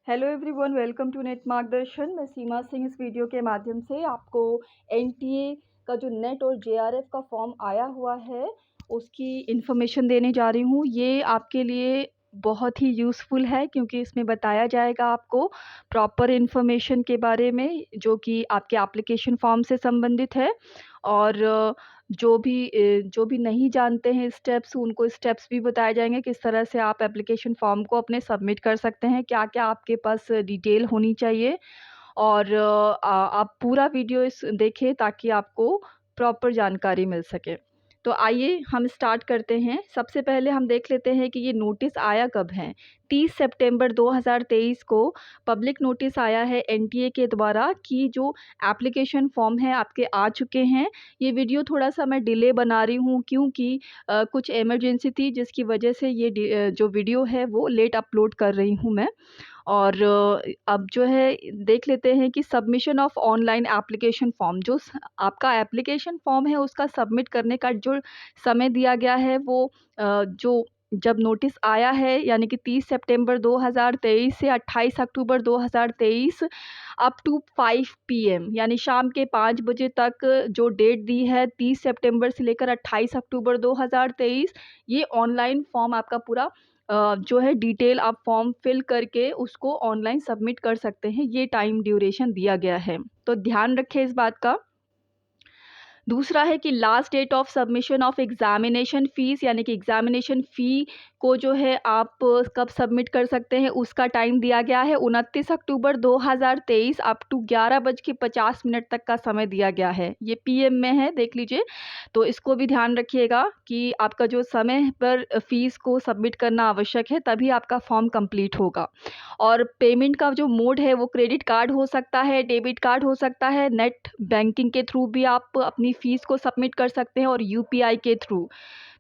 Hello everyone, welcome to net Margdarshan. मैं सीमा सिंह इस video के माध्यम से आपको एनटीए का जो नेट और जेआरएफ का फॉर्म आया हुआ है उसकी इन्फॉर्मेशन देने जा रही हूँ। ये आपके लिए बहुत ही यूज़फुल है क्योंकि इसमें बताया जाएगा आपको प्रॉपर इन्फॉर्मेशन के बारे में जो कि आपके एप्लीकेशन फॉर्म से संबंधित है। और जो भी नहीं जानते हैं स्टेप्स, उनको स्टेप्स भी बताए जाएंगे किस तरह से आप एप्लीकेशन फॉर्म को अपने सबमिट कर सकते हैं, क्या-क्या आपके पास डिटेल होनी चाहिए। और आप पूरा वीडियो इस देखें ताकि आपको प्रॉपर जानकारी मिल सके। तो आइए हम स्टार्ट करते हैं। सबसे पहले हम देख लेते हैं कि ये नोटिस आया कब है। 30 सितंबर 2023 को पब्लिक नोटिस आया है एनटीए के द्वारा कि जो एप्लीकेशन फॉर्म है आपके आ चुके हैं। ये वीडियो थोड़ा-सा मैं डिले बना रही हूँ क्योंकि कुछ इमरजेंसी थी जिसकी वजह से जो वीडियो है वो लेट अपलोड कर रही हूँ मैं। और अब जो है देख लेते हैं कि submission of online application form, आपका एप्लीकेशन फॉर्म है उसका सबमिट करने का जो समय दिया गया है वो जो जब नोटिस आया है यानी कि 30 सितंबर 2023 से 28 अक्टूबर 2023 अप टू 5 पीएम यानी शाम के 5 बजे तक जो डेट दी है 30 सितंबर से लेकर 28 अक्टूबर 2023, ये ऑनलाइन फॉर्म आपका पूरा जो है डिटेल आप फॉर्म फिल करके उसको ऑनलाइन सबमिट कर सकते हैं। ये टाइम ड्यूरेशन दिया गया है, तो ध्यान रखें इस बात का। दूसरा है कि last date of submission of examination fees यानी कि एग्जामिनेशन फ़ी को जो है आप कब सबमिट कर सकते हैं उसका टाइम दिया गया है 29 अक्टूबर 2023 अप टू 11:50 तक का समय दिया गया है। ये पीएम में है, देख लीजिए। तो इसको भी ध्यान रखिएगा कि आपका जो समय पर फ़ीस को सबमिट करना आवश्यक है तभी आपका फॉर्म कंप्लीट होगा। और पेमेंट का जो मोड है वो क्रेडिट कार्ड हो सकता है, डेबिट कार्ड हो सकता है, नेट बैंकिंग के थ्रू भी आप अपनी फ़ीस को सबमिट कर सकते हैं और यूपीआई के थ्रू।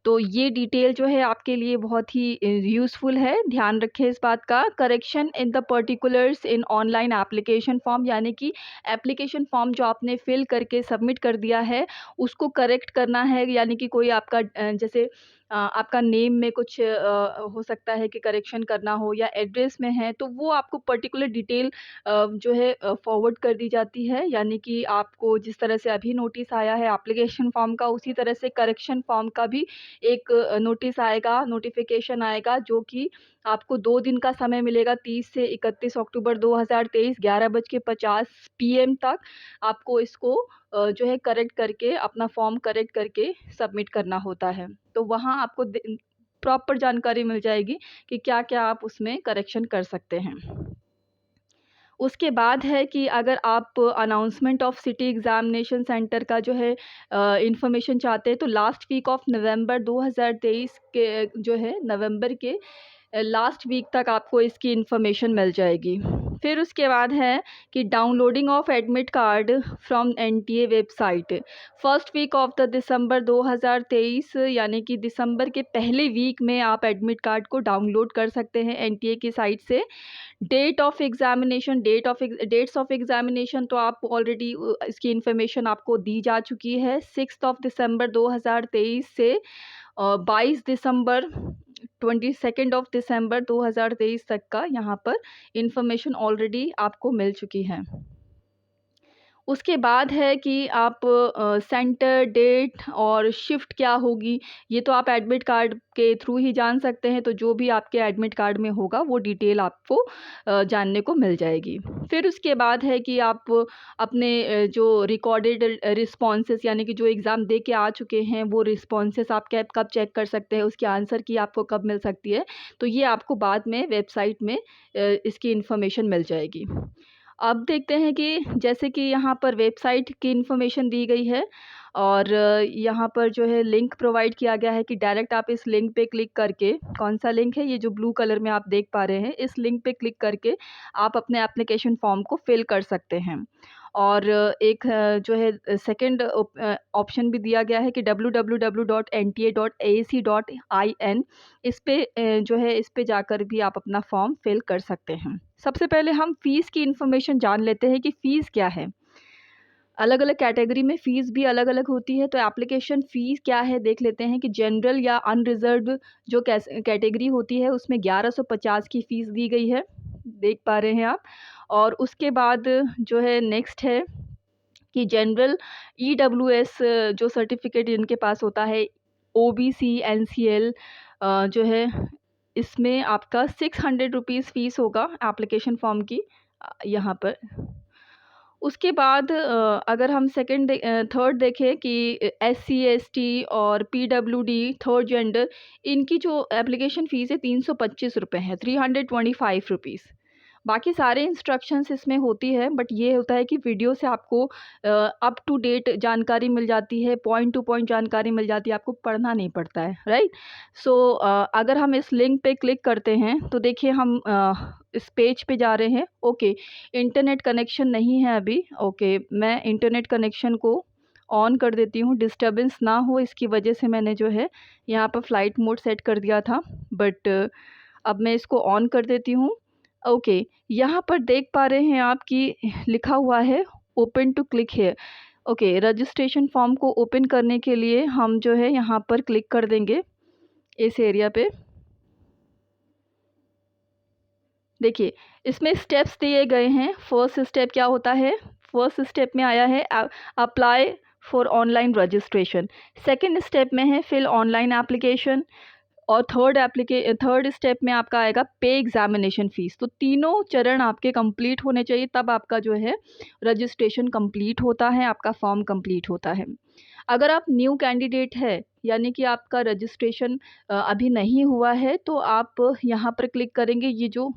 तो ये डिटेल जो है आपके लिए बहुत ही यूज़फुल है, ध्यान रखें इस बात का। Correction in the particulars in online application form यानी कि एप्लीकेशन फॉर्म जो आपने फिल करके सबमिट कर दिया है उसको करेक्ट करना है। यानी कि कोई आपका जैसे आपका नेम में कुछ हो सकता है कि करेक्शन करना हो या एड्रेस में है तो वो आपको पर्टिकुलर डिटेल जो है फॉरवर्ड कर दी जाती है। यानी कि आपको जिस तरह से अभी नोटिस आया है एप्लीकेशन फॉर्म का, उसी तरह से करेक्शन फॉर्म का भी एक नोटिस आएगा, नोटिफ़िकेशन आएगा जो कि आपको 2 दिन का समय मिलेगा। 30 से 31 अक्टूबर 2023 11:50 पीएम तक आपको इसको जो है करेक्ट करके अपना फॉर्म करेक्ट करके सबमिट करना होता है। तो वहाँ आपको प्रॉपर जानकारी मिल जाएगी कि क्या-क्या आप उसमें करेक्शन कर सकते हैं। उसके बाद है कि अगर आप announcement of city examination centre का जो है इन्फॉर्मेशन चाहते हैं तो लास्ट वीक ऑफ नवंबर 2023 के जो है नवंबर के लास्ट वीक तक आपको इसकी इन्फॉर्मेशन मिल जाएगी। फिर उसके बाद है कि downloading of admit card from NTA website. First week of the December 2023 यानी कि दिसंबर के पहले वीक में आप एडमिट कार्ड को डाउनलोड कर सकते हैं एनटीए की साइट से। डेट्स ऑफ एग्जामिनेशन तो आप ऑलरेडी इसकी इन्फॉर्मेशन आपको दी जा चुकी है। 6 दिसंबर 2023 से 22 दिसंबर 22 दिसंबर 2023 तक का यहाँ पर इन्फॉर्मेशन ऑलरेडी आपको मिल चुकी है। उसके बाद है कि आप सेंटर, डेट और शिफ्ट क्या होगी, ये तो आप एडमिट कार्ड के थ्रू ही जान सकते हैं। तो जो भी आपके एडमिट कार्ड में होगा वो डिटेल आपको जानने को मिल जाएगी। फिर उसके बाद है कि आप अपने जो रिकॉर्डेड रिस्पॉन्सेस यानी कि जो एग्ज़ाम दे के आ चुके हैं वो रिस्पॉन्सेस आप कब चेक कर सकते हैं, उसके आंसर की आपको कब मिल सकती है। तो ये आपको बाद में वेबसाइट में इसकी इन्फॉर्मेशन मिल जाएगी। अब देखते हैं कि जैसे कि यहाँ पर वेबसाइट की इन्फॉर्मेशन दी गई है और यहाँ पर जो है लिंक प्रोवाइड किया गया है कि डायरेक्ट आप इस लिंक पे क्लिक करके, कौन सा लिंक है, ये जो ब्लू कलर में आप देख पा रहे हैं, इस लिंक पे क्लिक करके आप अपने एप्लीकेशन फॉर्म को फिल कर सकते हैं। और एक जो है सेकंड ऑप्शन भी दिया गया है कि www.nta.ac.in, इस पे जो है इस पे जाकर भी आप अपना फॉर्म फिल कर सकते हैं। सबसे पहले हम फ़ीस की इन्फॉर्मेशन जान लेते हैं कि फ़ीस क्या है। अलग-अलग कैटेगरी में फ़ीस भी अलग-अलग होती है, तो एप्लीकेशन फ़ीस क्या है देख लेते हैं कि जनरल या अनरिज़र्व्ड जो कैटेगरी होती है उसमें 1150 की फ़ीस दी गई है। देख पा रहे हैं आप। और उसके बाद जो है नेक्स्ट है कि जनरल ईडब्ल्यूएस जो सर्टिफिकेट इनके पास होता है, ओबीसी एनसीएल जो है, इसमें आपका 600 रुपीज़ फ़ीस होगा एप्लीकेशन फ़ॉर्म की यहाँ पर। उसके बाद अगर हम थर्ड देखें कि एससी एसटी और पीडब्ल्यूडी थर्ड जेंडर, इनकी जो एप्लीकेशन फ़ीस है 325 रुपये है, 325 रुपीज़। बाकी सारे इंस्ट्रक्शंस इसमें होती है, बट ये होता है कि वीडियो से आपको अप टू डेट जानकारी मिल जाती है, पॉइंट टू पॉइंट जानकारी मिल जाती है, आपको पढ़ना नहीं पड़ता है, राइट। सो अगर हम इस लिंक पे क्लिक करते हैं तो देखिए हम इस पेज पे जा रहे हैं। ओके, इंटरनेट कनेक्शन नहीं है अभी। ओके, मैं इंटरनेट कनेक्शन को ऑन कर देती हूँ, डिस्टर्बेंस ना हो इसकी वजह से मैंने जो है यहाँ पर फ़्लाइट मोड सेट कर दिया था, बट अब मैं इसको ऑन कर देती हूँ। ओके, यहाँ पर देख पा रहे हैं आप कि लिखा हुआ है open to click here. Okay, registration form को ओपन करने के लिए हम जो है यहाँ पर क्लिक कर देंगे इस एरिया पे। देखिए, इसमें स्टेप्स दिए गए हैं। फर्स्ट स्टेप क्या होता है? फर्स्ट स्टेप में आया है apply for online registration. Second step में है फिल ऑनलाइन एप्लीकेशन। और थर्ड स्टेप में आपका आएगा पे एग्जामिनेशन फ़ीस। तो तीनों चरण आपके कंप्लीट होने चाहिए, तब आपका जो है रजिस्ट्रेशन कंप्लीट होता है, आपका फॉर्म कंप्लीट होता है। अगर आप न्यू कैंडिडेट है, यानी कि आपका रजिस्ट्रेशन अभी नहीं हुआ है, तो आप यहाँ पर क्लिक करेंगे, ये जो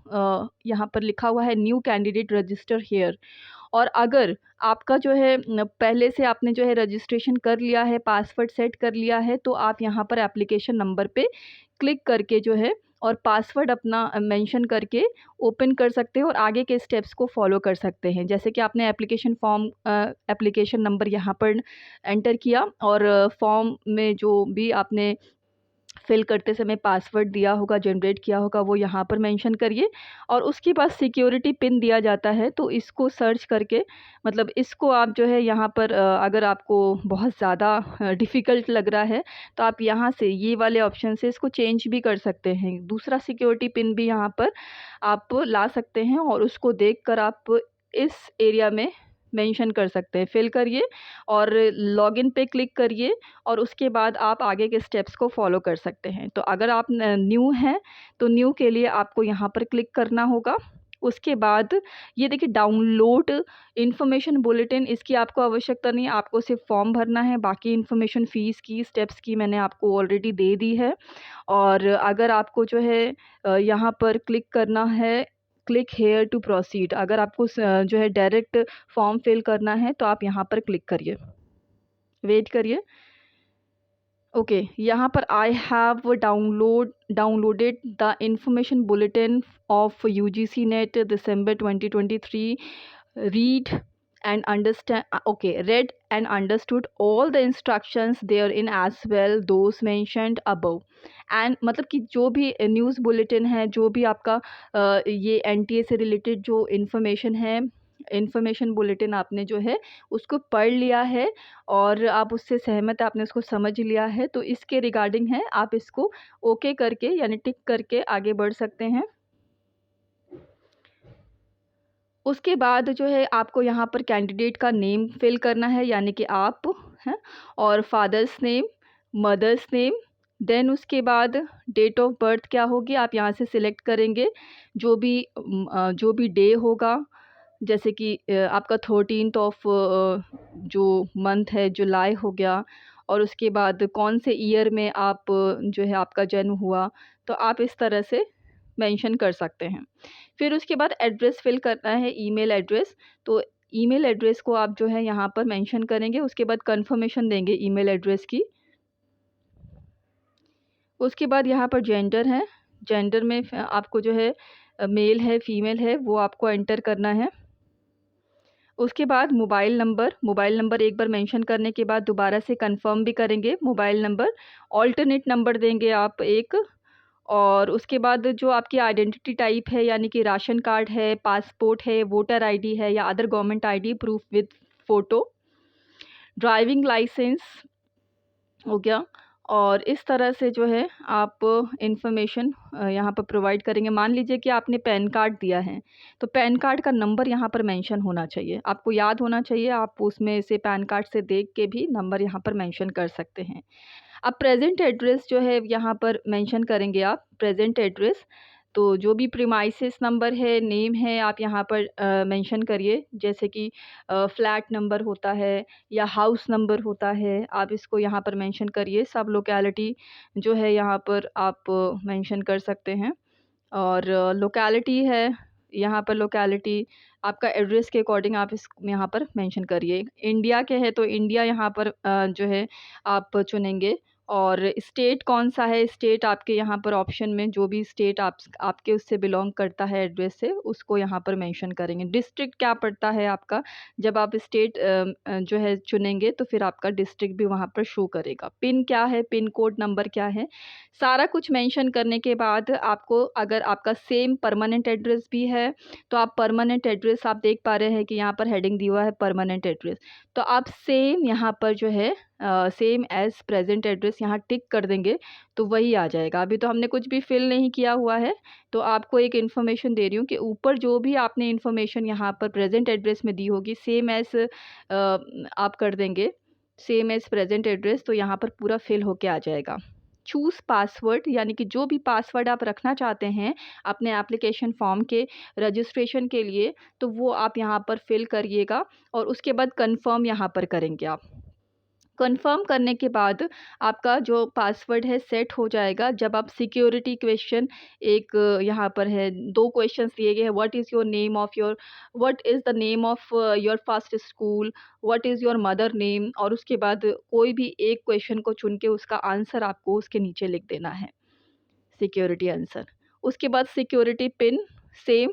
यहाँ पर लिखा हुआ है न्यू कैंडिडेट रजिस्टर हेयर। और अगर आपका जो है पहले से आपने जो है रजिस्ट्रेशन कर लिया है, पासवर्ड सेट कर लिया है, तो आप यहाँ पर एप्लीकेशन नंबर पे क्लिक करके जो है और पासवर्ड अपना मेंशन करके ओपन कर सकते हैं और आगे के स्टेप्स को फॉलो कर सकते हैं। जैसे कि आपने एप्लीकेशन नंबर यहाँ पर एंटर किया और फॉर्म में जो भी आपने फिल करते समय पासवर्ड दिया होगा, जनरेट किया होगा, वो यहाँ पर मेंशन करिए। और उसके बाद सिक्योरिटी पिन दिया जाता है, तो इसको सर्च करके, मतलब इसको आप जो है यहाँ पर अगर आपको बहुत ज़्यादा डिफ़िकल्ट लग रहा है, तो आप यहाँ से ये वाले ऑप्शन से इसको चेंज भी कर सकते हैं। दूसरा सिक्योरिटी पिन भी यहाँ पर आप ला सकते हैं और उसको देखकर आप इस एरिया में मेंशन कर सकते हैं। फिल करिए और लॉगिन पे क्लिक करिए और उसके बाद आप आगे के स्टेप्स को फॉलो कर सकते हैं। तो अगर आप न्यू हैं, तो न्यू के लिए आपको यहाँ पर क्लिक करना होगा। उसके बाद ये देखिए डाउनलोड इन्फॉर्मेशन बुलेटिन, इसकी आपको आवश्यकता नहीं है, आपको सिर्फ फॉर्म भरना है। बाकी इन्फॉर्मेशन फ़ीस की, स्टेप्स की मैंने आपको ऑलरेडी दे दी है। और अगर आपको जो है यहाँ पर क्लिक करना है, क्लिक हेयर टू प्रोसीड, अगर आपको जो है डायरेक्ट फॉर्म फिल करना है तो आप यहाँ पर क्लिक करिए, वेट करिए। ओके, यहाँ पर I have downloaded the information bulletin of UGC net December 2023, read and understand read and understood all the instructions therein as well those mentioned above। And मतलब कि जो भी न्यूज़ बुलेटिन है, जो भी आपका ये एनटीए से रिलेटेड जो इन्फॉर्मेशन बुलेटिन आपने जो है उसको पढ़ लिया है और आप उससे सहमत है, आपने उसको समझ लिया है, तो इसके रिगार्डिंग है, आप इसको ओके करके यानी टिक करके आगे बढ़ सकते हैं। उसके बाद जो है आपको यहाँ पर कैंडिडेट का नेम फिल करना है, यानी कि आप हैं, और father's name, mother's name. Then उसके बाद डेट ऑफ बर्थ क्या होगी, आप यहाँ से सिलेक्ट करेंगे जो भी डे होगा, जैसे कि आपका 13th ऑफ जो मंथ है जुलाई हो गया। और उसके बाद कौन से ईयर में आप जो है आपका जन्म हुआ, तो आप इस तरह से मेंशन कर सकते हैं। फिर उसके बाद एड्रेस फिल करना है, ईमेल एड्रेस। तो ईमेल एड्रेस को आप जो है यहाँ पर मेंशन करेंगे, उसके बाद कंफर्मेशन देंगे ईमेल एड्रेस की। उसके बाद यहाँ पर जेंडर है, जेंडर में आपको जो है मेल है फीमेल है वो आपको एंटर करना है। उसके बाद मोबाइल नंबर एक बार मेंशन करने के बाद दोबारा से कंफर्म भी करेंगे मोबाइल नंबर, ऑल्टरनेट नंबर देंगे आप एक। और उसके बाद जो आपकी आइडेंटिटी टाइप है, यानी कि राशन कार्ड है, पासपोर्ट है, वोटर आईडी है या other government ID proof with photo, driving licence हो गया। और इस तरह से जो है आप इन्फॉर्मेशन यहाँ पर प्रोवाइड करेंगे। मान लीजिए कि आपने पैन कार्ड दिया है, तो पैन कार्ड का नंबर यहाँ पर मेंशन होना चाहिए, आपको याद होना चाहिए। आप उसमें से पैन कार्ड से देख के भी नंबर यहाँ पर मेंशन कर सकते हैं। अब प्रेजेंट एड्रेस जो है यहाँ पर मेंशन करेंगे आप, प्रेजेंट एड्रेस। तो जो भी प्रीमाइसेस नंबर है, नेम है, आप यहाँ पर मेंशन करिए। जैसे कि फ्लैट नंबर होता है या हाउस नंबर होता है, आप इसको यहाँ पर मेंशन करिए। सब लोकेलिटी जो है यहाँ पर आप मेंशन कर सकते हैं। और लोकेलिटी है, यहाँ पर लोकेलिटी आपका एड्रेस के अकॉर्डिंग आप इस यहाँ पर मेंशन करिए। इंडिया के है तो इंडिया यहाँ पर जो है आप चुनेंगे। और स्टेट कौन सा है, स्टेट आपके यहाँ पर ऑप्शन में जो भी स्टेट आपके उससे बिलोंग करता है एड्रेस से, उसको यहाँ पर मेंशन करेंगे। डिस्ट्रिक्ट क्या पड़ता है आपका, जब आप स्टेट जो है चुनेंगे तो फिर आपका डिस्ट्रिक्ट भी वहाँ पर शो करेगा। पिन क्या है, पिन कोड नंबर क्या है, सारा कुछ मेंशन करने के बाद आपको, अगर आपका सेम परमानेंट एड्रेस भी है तो आप परमानेंट एड्रेस, आप देख पा रहे हैं कि यहाँ पर हेडिंग दिया हुआ है परमानेंट एड्रेस, तो आप सेम यहाँ पर जो है सेम एज़ प्रेजेंट एड्रेस यहाँ टिक कर देंगे तो वही आ जाएगा। अभी तो हमने कुछ भी फिल नहीं किया हुआ है, तो आपको एक इन्फॉर्मेशन दे रही हूँ कि ऊपर जो भी आपने इन्फॉर्मेशन यहाँ पर प्रेजेंट एड्रेस में दी होगी, सेम एज़ आप कर देंगे, सेम एज़ प्रेजेंट एड्रेस, तो यहाँ पर पूरा फिल होके आ जाएगा। चूज़ पासवर्ड, यानी कि जो भी पासवर्ड आप रखना चाहते हैं अपने एप्लीकेशन फॉर्म के रजिस्ट्रेशन के लिए, तो वो आप यहाँ पर फिल करिएगा और उसके बाद कंफर्म यहाँ पर करेंगे आप। कंफर्म करने के बाद आपका जो पासवर्ड है सेट हो जाएगा। जब आप सिक्योरिटी क्वेश्चन, एक यहाँ पर है 2 क्वेश्चंस दिए गए हैं, what is your name of your, what is the name of your first school, what is your mother name, और उसके बाद कोई भी एक क्वेश्चन को चुन के उसका आंसर आपको उसके नीचे लिख देना है, सिक्योरिटी आंसर। उसके बाद सिक्योरिटी पिन सेम,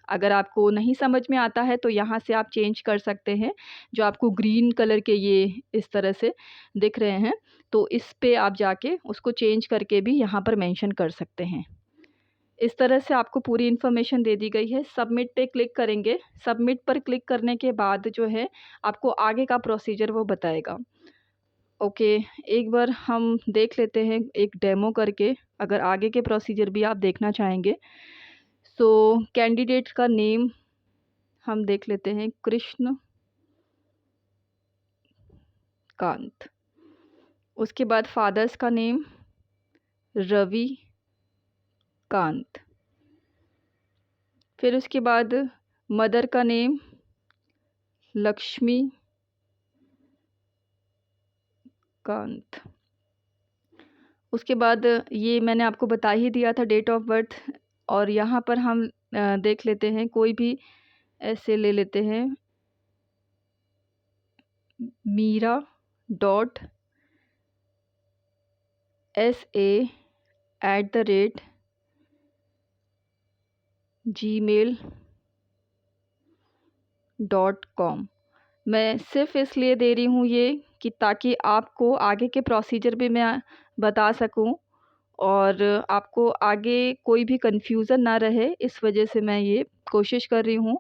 अगर आपको नहीं समझ में आता है तो यहाँ से आप चेंज कर सकते हैं। जो आपको ग्रीन कलर के ये इस तरह से दिख रहे हैं, तो इस पे आप जाके उसको चेंज करके भी यहाँ पर मेंशन कर सकते हैं। इस तरह से आपको पूरी इन्फॉर्मेशन दे दी गई है। सबमिट पे क्लिक करेंगे। सबमिट पर क्लिक करने के बाद जो है आपको आगे का प्रोसीजर वो बताएगा। ओके, एक बार हम देख लेते हैं एक डेमो करके, अगर आगे के प्रोसीजर भी आप देखना चाहेंगे। सो कैंडिडेट का नेम हम देख लेते हैं, कृष्ण कांत। उसके बाद फादर्स का नेम रवि कांत। फिर उसके बाद मदर का नेम लक्ष्मी कांत। उसके बाद ये मैंने आपको बता ही दिया था डेट ऑफ बर्थ। और यहाँ पर हम देख लेते हैं, कोई भी ऐसे ले लेते हैं, meera.sa@gmail.com। मैं सिर्फ़ इसलिए दे रही हूँ ये कि ताकि आपको आगे के प्रोसीजर भी मैं बता सकूँ और आपको आगे कोई भी कन्फ्यूज़न ना रहे। इस वजह से मैं ये कोशिश कर रही हूँ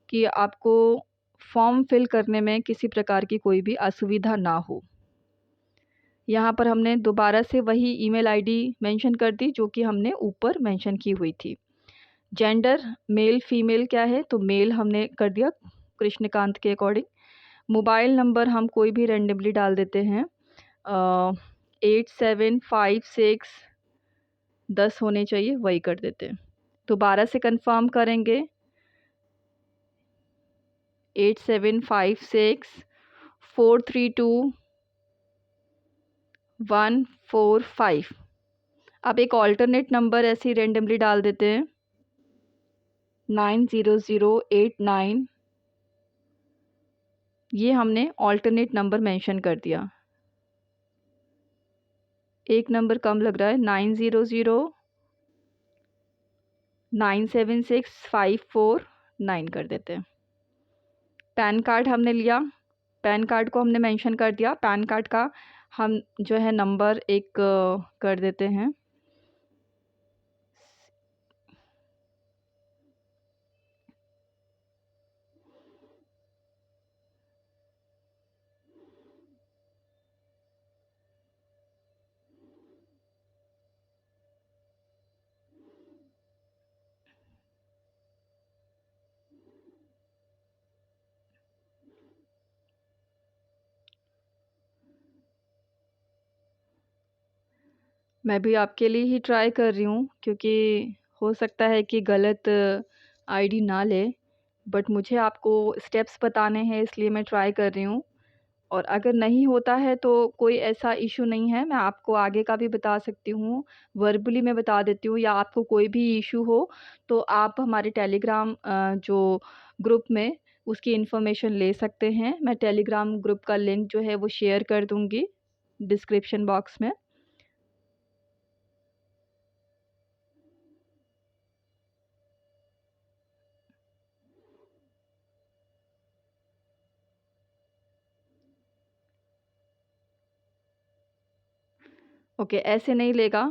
कि आपको फॉर्म फिल करने में किसी प्रकार की कोई भी असुविधा ना हो। यहाँ पर हमने दोबारा से वही ईमेल आईडी मेंशन कर दी जो कि हमने ऊपर मेंशन की हुई थी। जेंडर मेल फीमेल क्या है, तो मेल हमने कर दिया कृष्णकांत के अकॉर्डिंग। मोबाइल नंबर हम कोई भी रैंडमली डाल देते हैं, 875610 होने चाहिए, वही कर देते हैं। दोबारा से कंफर्म करेंगे, 8756432145। अब एक ऑल्टरनेट नंबर ऐसे ही रेंडमली डाल देते हैं, 90089। ये हमने ऑल्टरनेट नंबर मेंशन कर दिया। एक नंबर कम लग रहा है, 90097654 कर देते हैं। पैन कार्ड हमने लिया, पैन कार्ड को हमने मेंशन कर दिया। पैन कार्ड का हम जो है नंबर एक कर देते हैं, मैं भी आपके लिए ही ट्राई कर रही हूँ, क्योंकि हो सकता है कि गलत आईडी ना ले, बट मुझे आपको स्टेप्स बताने हैं, इसलिए मैं ट्राई कर रही हूँ। और अगर नहीं होता है तो कोई ऐसा इशू नहीं है, मैं आपको आगे का भी बता सकती हूँ, वर्बली मैं बता देती हूँ, या आपको कोई भी इशू हो तो आप हमारे टेलीग्राम जो ग्रुप में उसकी इन्फॉर्मेशन ले सकते हैं। मैं टेलीग्राम ग्रुप का लिंक जो है वो शेयर कर दूँगी डिस्क्रिप्शन बॉक्स में। ओके, ऐसे नहीं लेगा।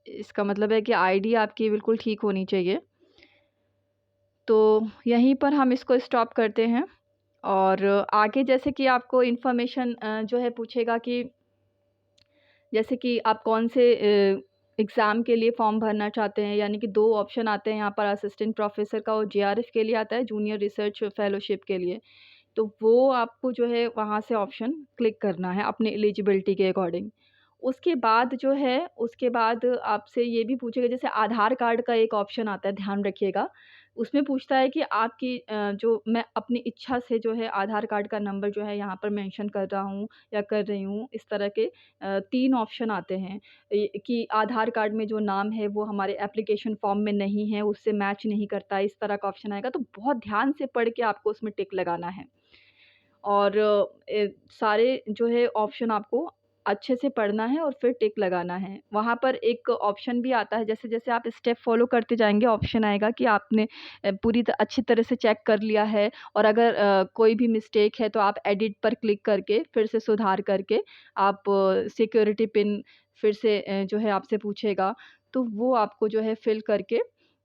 इसका मतलब है कि आईडी आपकी बिल्कुल ठीक होनी चाहिए। तो यहीं पर हम इसको स्टॉप करते हैं, और आगे जैसे कि आपको इन्फॉर्मेशन जो है पूछेगा कि जैसे कि आप कौन से एग्ज़ाम के लिए फ़ॉर्म भरना चाहते हैं, यानी कि 2 ऑप्शन आते हैं यहाँ पर, असिस्टेंट प्रोफ़ेसर का, और जेआरएफ के लिए आता है, जूनियर रिसर्च फेलोशिप के लिए। तो वो आपको जो है वहाँ से ऑप्शन क्लिक करना है अपनी एलिजिबिलिटी के अकॉर्डिंग। उसके बाद जो है, उसके बाद आपसे ये भी पूछेगा, जैसे आधार कार्ड का एक ऑप्शन आता है, ध्यान रखिएगा। उसमें पूछता है कि आपकी जो मैं अपनी इच्छा से जो है आधार कार्ड का नंबर जो है यहाँ पर मेंशन कर रहा हूँ या कर रही हूँ, इस तरह के 3 ऑप्शन आते हैं। कि आधार कार्ड में जो नाम है वो हमारे एप्लीकेशन फ़ॉर्म में नहीं है, उससे मैच नहीं करता है, इस तरह का ऑप्शन आएगा। तो बहुत ध्यान से पढ़ के आपको उसमें टिक लगाना है। और सारे जो है ऑप्शन आपको अच्छे से पढ़ना है और फिर टिक लगाना है। वहाँ पर एक ऑप्शन भी आता है, जैसे-जैसे आप स्टेप फ़ॉलो करते जाएँगे, ऑप्शन आएगा कि आपने पूरी अच्छी तरह से चेक कर लिया है, और अगर कोई भी मिस्टेक है तो आप एडिट पर क्लिक करके फिर से सुधार करके आप सिक्योरिटी पिन फिर से जो है आपसे पूछेगा, तो वो आपको जो है फ़िल करके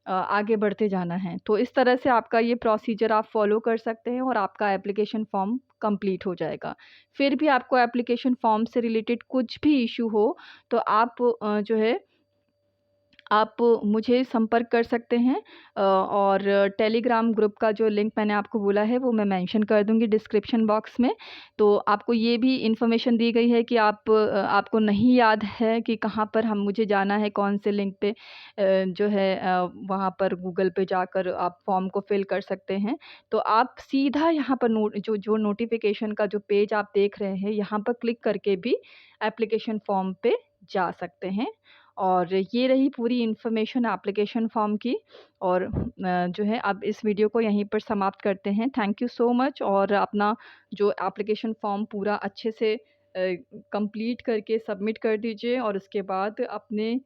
आगे बढ़ते जाना है। तो इस तरह से आपका ये प्रोसीजर आप फ़ॉलो कर सकते हैं, और आपका एप्लीकेशन फ़ॉर्म कंप्लीट हो जाएगा। फिर भी आपको एप्लीकेशन फ़ॉर्म से रिलेटेड कुछ भी इश्यू हो, तो आप जो है आप मुझे संपर्क कर सकते हैं, और टेलीग्राम ग्रुप का जो लिंक मैंने आपको बोला है वो मैं मेंशन कर दूँगी डिस्क्रिप्शन बॉक्स में। तो आपको ये भी इन्फॉर्मेशन दी गई है कि आपको नहीं याद है कि कहाँ पर हम मुझे जाना है, कौन से लिंक पे जो है वहाँ पर गूगल पे जाकर आप फॉर्म को फिल कर सकते हैं। तो आप सीधा यहाँ पर जो नोटिफ़िकेशन का जो पेज आप देख रहे हैं, यहाँ पर क्लिक करके भी एप्लीकेशन फॉर्म पे जा सकते हैं। और ये रही पूरी इन्फॉर्मेशन एप्लीकेशन फ़ॉर्म की, और जो है अब इस वीडियो को यहीं पर समाप्त करते हैं। थैंक यू सो मच, और अपना जो एप्लीकेशन फ़ॉर्म पूरा अच्छे से कंप्लीट करके सबमिट कर दीजिए, और उसके बाद अपने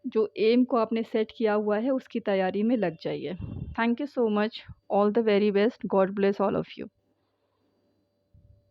जो एम को आपने सेट किया हुआ है उसकी तैयारी में लग जाइए। Thank you so much. All the very best. God bless all of you.